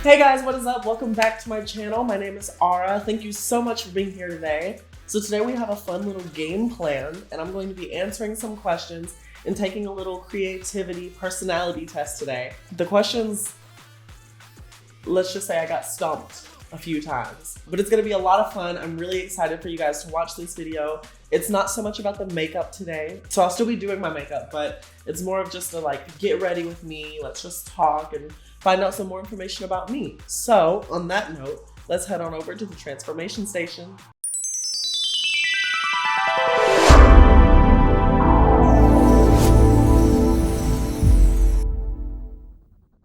Hey guys, what is up? Welcome back to my channel. My name is ARA. Thank you so much for being here today. So today we have a fun little game planned, and I'm going to be answering some questions and taking a little creativity personality test today. The questions, let's just say I got stumped a few times, but it's gonna be a lot of fun. I'm really excited for you guys to watch this video. It's not so much about the makeup today, so I'll still be doing my makeup, but it's more of just a get ready with me, let's just talk and find out some more information about me. So on that note, let's head on over to the transformation station.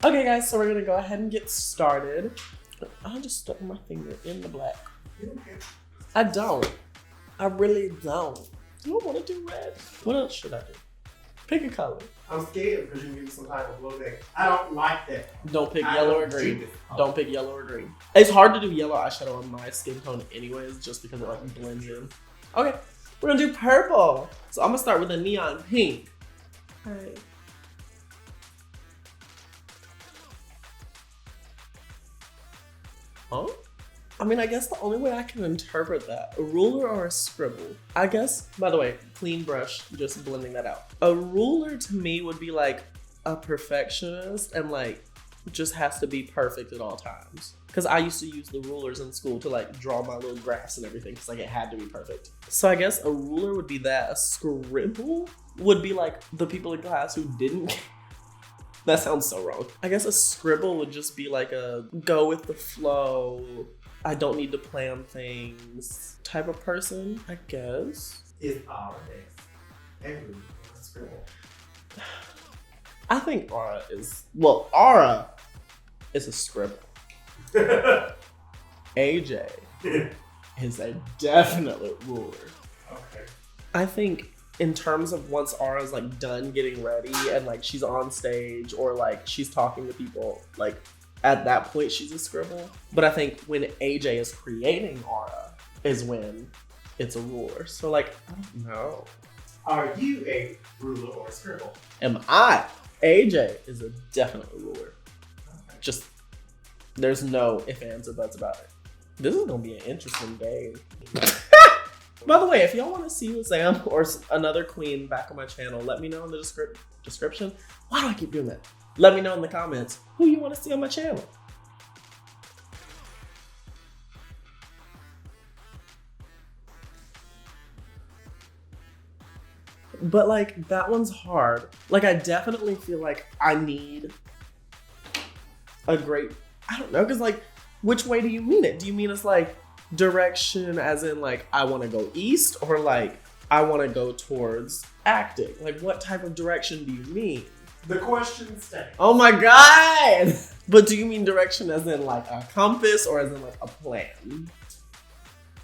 Okay guys, so we're gonna go ahead and get started. I just stuck my finger in the black. I don't. I really don't. I don't want to do red. What else should I do? Pick a color. I'm scared because you give me some type of blue day. I don't like that. Don't pick yellow or green. Don't pick yellow or green. It's hard to do yellow eyeshadow on my skin tone anyways, just because it blends in. Okay, we're gonna do purple. So I'm gonna start with a neon pink. All right. Huh? I mean, I guess the only way I can interpret that, a ruler or a scribble. I guess, by the way, clean brush, just blending that out. A ruler to me would be like a perfectionist and just has to be perfect at all times. Cause I used to use the rulers in school to draw my little graphs and everything cause it had to be perfect. So I guess a ruler would be that. A scribble would be like the people in class who didn't. That sounds so wrong. I guess a scribble would just be like a go with the flow, I don't need to plan things type of person, I guess. Is ARA every scribble? I think ARA is, ARA is a scribble. AJ is a definite ruler. Okay. I think in terms of once Ara's done getting ready and she's on stage or she's talking to people, at that point she's a scribble. But I think when AJ is creating ARA is when it's a ruler. So I don't know. Are you a ruler or a scribble? Am I? AJ is a definite ruler. Okay. Just, there's no ifs, ands, or buts about it. This is gonna be an interesting game. By the way, if y'all want to see Sam or another queen back on my channel, let me know in the description. Why do I keep doing that? Let me know in the comments who you want to see on my channel. But that one's hard. I definitely feel I need a great, I don't know, because which way do you mean it? Do you mean it's direction as in I want to go east or I want to go towards acting? What type of direction do you mean? The question stays. Oh my god! But do you mean direction as in a compass or as in a plan?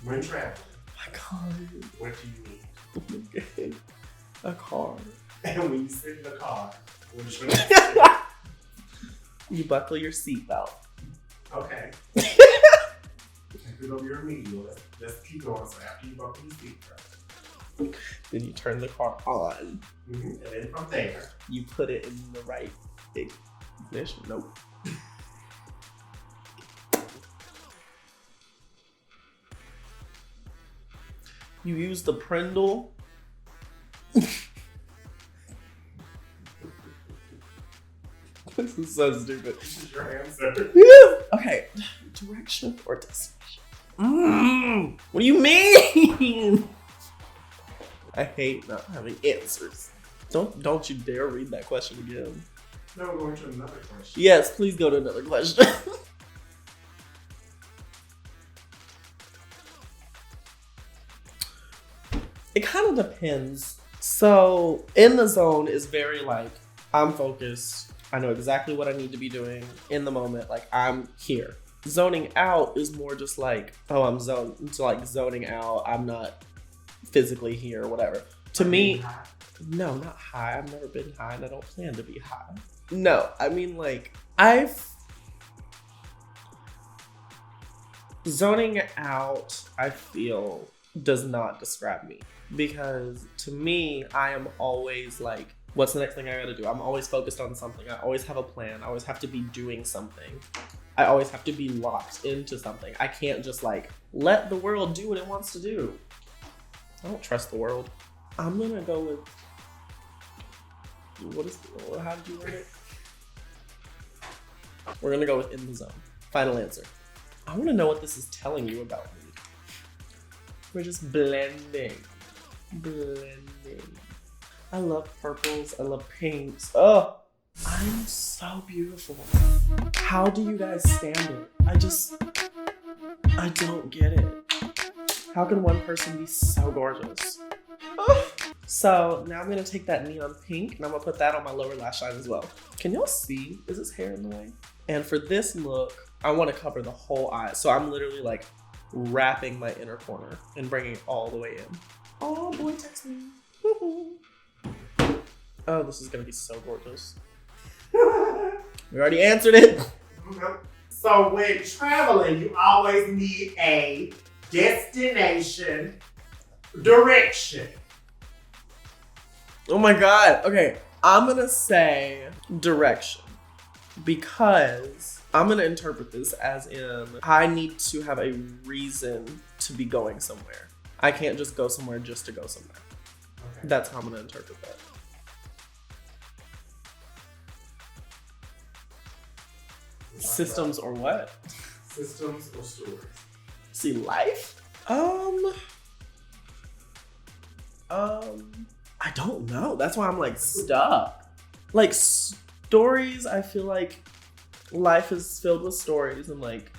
When traveling. Oh my god. What do you need? Okay. A car. And when you sit in the car, what do you need? You buckle your seatbelt. Okay. It'll be remedial. Let's keep going. So after you buckle your seatbelt, then you turn the car on. mm-hmm. And then from there, you put it in the right ignition. Nope. You use the Prindle. This is so stupid. this is your answer. Okay, direction or destination? What do you mean? I hate not having answers. Don't you dare read that question again. No, we're going to another question. Yes, please go to another question. It kind of depends. So in the zone is very I'm focused. I know exactly what I need to be doing in the moment. I'm here. Zoning out is more just oh, I'm zoned. So zoning out, I'm not physically here or whatever. To me, no, not high. I've never been high and I don't plan to be high. No, I mean zoning out, I feel, does not describe me. Because to me, I am always What's the next thing I gotta do? I'm always focused on something. I always have a plan. I always have to be doing something. I always have to be locked into something. I can't just like let the world do what it wants to do. I don't trust the world. I'm gonna go with, how did you word it? We're gonna go with in the zone. Final answer. I wanna know what this is telling you about me. We're just blending. I love purples, I love pinks. Oh, I'm so beautiful. How do you guys stand it? I don't get it. How can one person be so gorgeous? Oh. So now I'm gonna take that neon pink and I'm gonna put that on my lower lash line as well. Can y'all see? Is this hair in the way? And for this look, I wanna cover the whole eye. So I'm literally like wrapping my inner corner and bringing it all the way in. Oh, boy, text me. Oh, this is gonna be so gorgeous. We already answered it. So when traveling, you always need a destination direction. Oh my God. Okay, I'm gonna say direction because I'm gonna interpret this as in I need to have a reason to be going somewhere. I can't just go somewhere just to go somewhere. Okay. That's how I'm gonna interpret that. Systems or what? Systems or stories? See, life? I don't know. That's why I'm like stuck. Like stories, I feel like life is filled with stories and like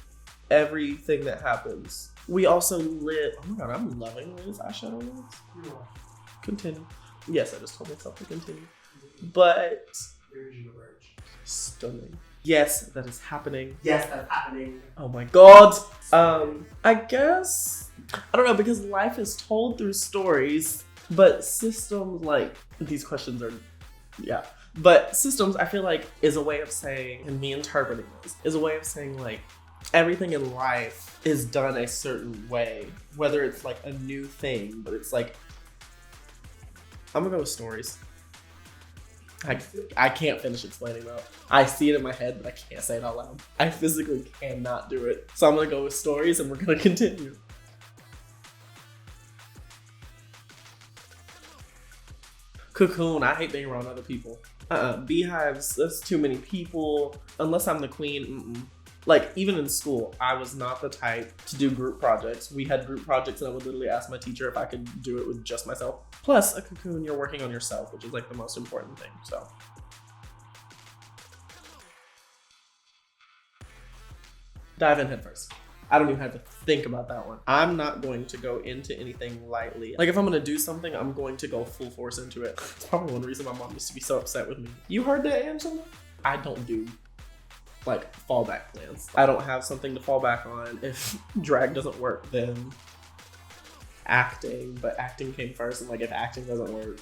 everything that happens. We also live. Oh my God, I'm loving these eyeshadow ones. You are. Continue. Yes, I just told myself to continue. But stunning. Yes, that is happening. Yes, that's happening. Oh my God. I guess I don't know because life is told through stories, but systems like these questions are, yeah. But systems, I feel like, is a way of saying, and me interpreting this, is a way of saying like everything in life is done a certain way, whether it's like a new thing, but it's like, I'm gonna go with stories. I can't finish explaining though. I see it in my head, but I can't say it out loud. I physically cannot do it. So I'm gonna go with stories and we're gonna continue. Cocoon, I hate being around other people. Beehives, that's too many people. Unless I'm the queen, Like, even in school, I was not the type to do group projects. We had group projects and I would literally ask my teacher if I could do it with just myself. Plus, a cocoon, you're working on yourself, which is like the most important thing, so. Dive in head first. I don't even have to think about that one. I'm not going to go into anything lightly. Like, if I'm gonna do something, I'm going to go full force into it. It's probably one reason my mom used to be so upset with me. You heard that, Angela? I don't do like fallback plans. I don't have something to fall back on. If drag doesn't work, then acting, but acting came first, and like if acting doesn't work,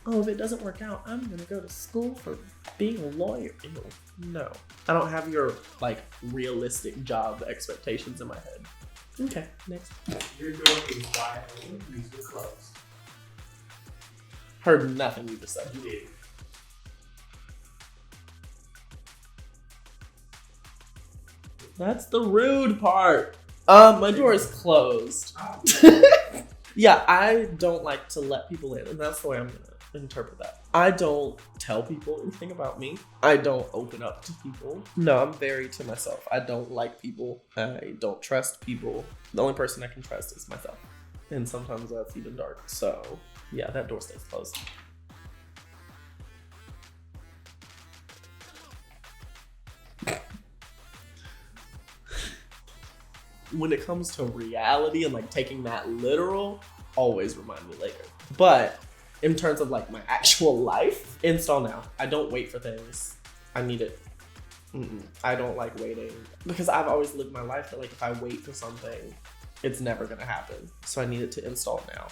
oh, if it doesn't work out, I'm gonna go to school for being a lawyer. Ew. No, I don't have your like realistic job expectations in my head. Okay, next. You're doing these quiet interviews with clothes. Heard nothing you just said. You did. That's the rude part. My door is closed. Yeah, I don't like to let people in, and that's the way I'm gonna interpret that. I don't tell people anything about me. I don't open up to people. No, I'm very to myself. I don't like people. I don't trust people. The only person I can trust is myself. And sometimes that's even dark. So yeah, that door stays closed. When it comes to reality and like taking that literal, always remind me later. But in terms of like my actual life, install now. I don't wait for things. I need it. I don't like waiting because I've always lived my life that like if I wait for something, it's never gonna happen. So I need it to install now.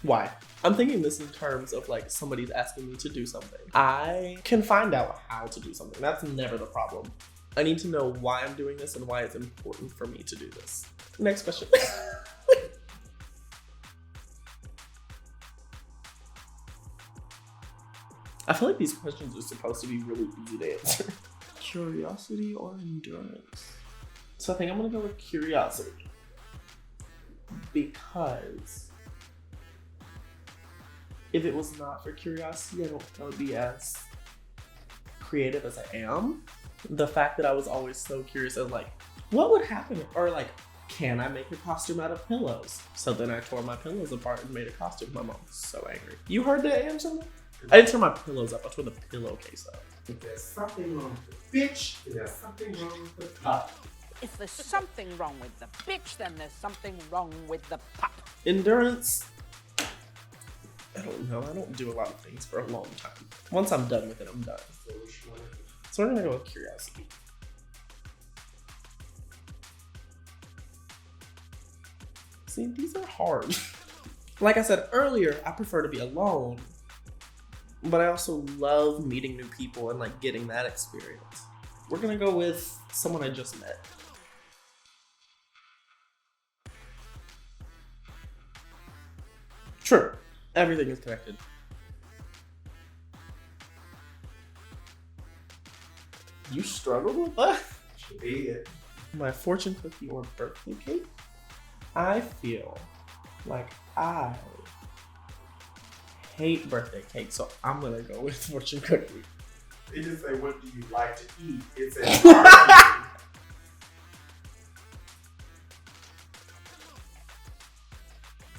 Why? I'm thinking this in terms of like somebody's asking me to do something. I can find out how to do something. That's never the problem. I need to know why I'm doing this and why it's important for me to do this. Next question. I feel like these questions are supposed to be really easy to answer. Curiosity or endurance? So I think I'm gonna go with curiosity. Because if it was not for curiosity, I don't think I would be as creative as I am. The fact that I was always so curious of like, what would happen? Or like, can I make a costume out of pillows? So then I tore my pillows apart and made a costume. My mom was so angry. You heard that answer? I didn't tear my pillows up. I tore the pillowcase up. If there's something wrong with the bitch, then there's something wrong with the pop. If there's something wrong with the bitch, then there's something wrong with the pup. Endurance. I don't know. I don't do a lot of things for a long time. Once I'm done with it, I'm done. So we're gonna go with curiosity. See, these are hard. Like I said earlier, I prefer to be alone, but I also love meeting new people and like getting that experience. We're gonna go with someone I just met. True. Everything is connected. You struggled with that? Should be it. My fortune cookie or birthday cake? I feel like I hate birthday cake, so I'm gonna go with fortune cookie. They just say, what do you like to eat? It says,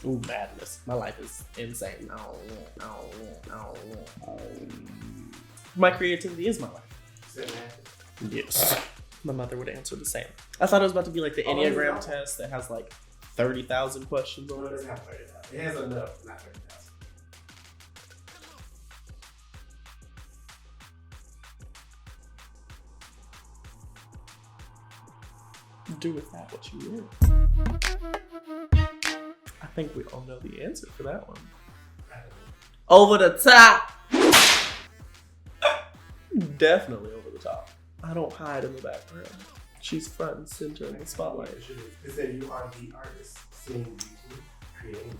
ooh, madness. My life is insane. My creativity is my life. Yes. My mother would answer the same. I thought it was about to be like the Enneagram test that has like 30,000 questions on No, it it. doesn't have 30,000. It has enough, not 30,000. Do with that what you will. I think we all know the answer for that one. Over the top! Definitely over the top. I don't hide in the background. She's front and center in the spotlight. It said you are the artist, seeing beauty, creating beauty.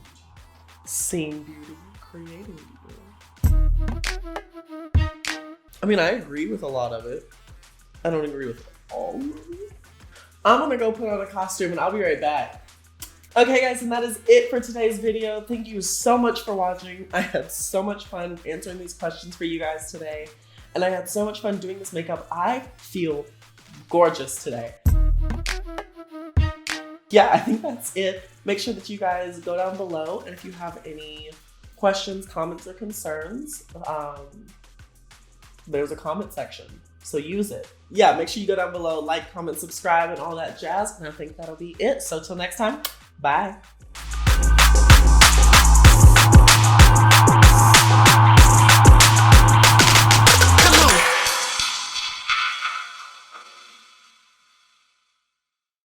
Seeing beauty, creating beauty. I mean, I agree with a lot of it. I don't agree with all of it. I'm gonna go put on a costume and I'll be right back. Okay guys, and that is it for today's video. Thank you so much for watching. I had so much fun answering these questions for you guys today. And I had so much fun doing this makeup. I feel gorgeous today. Yeah, I think that's it. Make sure that you guys go down below, and if you have any questions, comments, or concerns, there's a comment section, so use it. Yeah, make sure you go down below, like, comment, subscribe, and all that jazz, and I think that'll be it. So till next time, bye.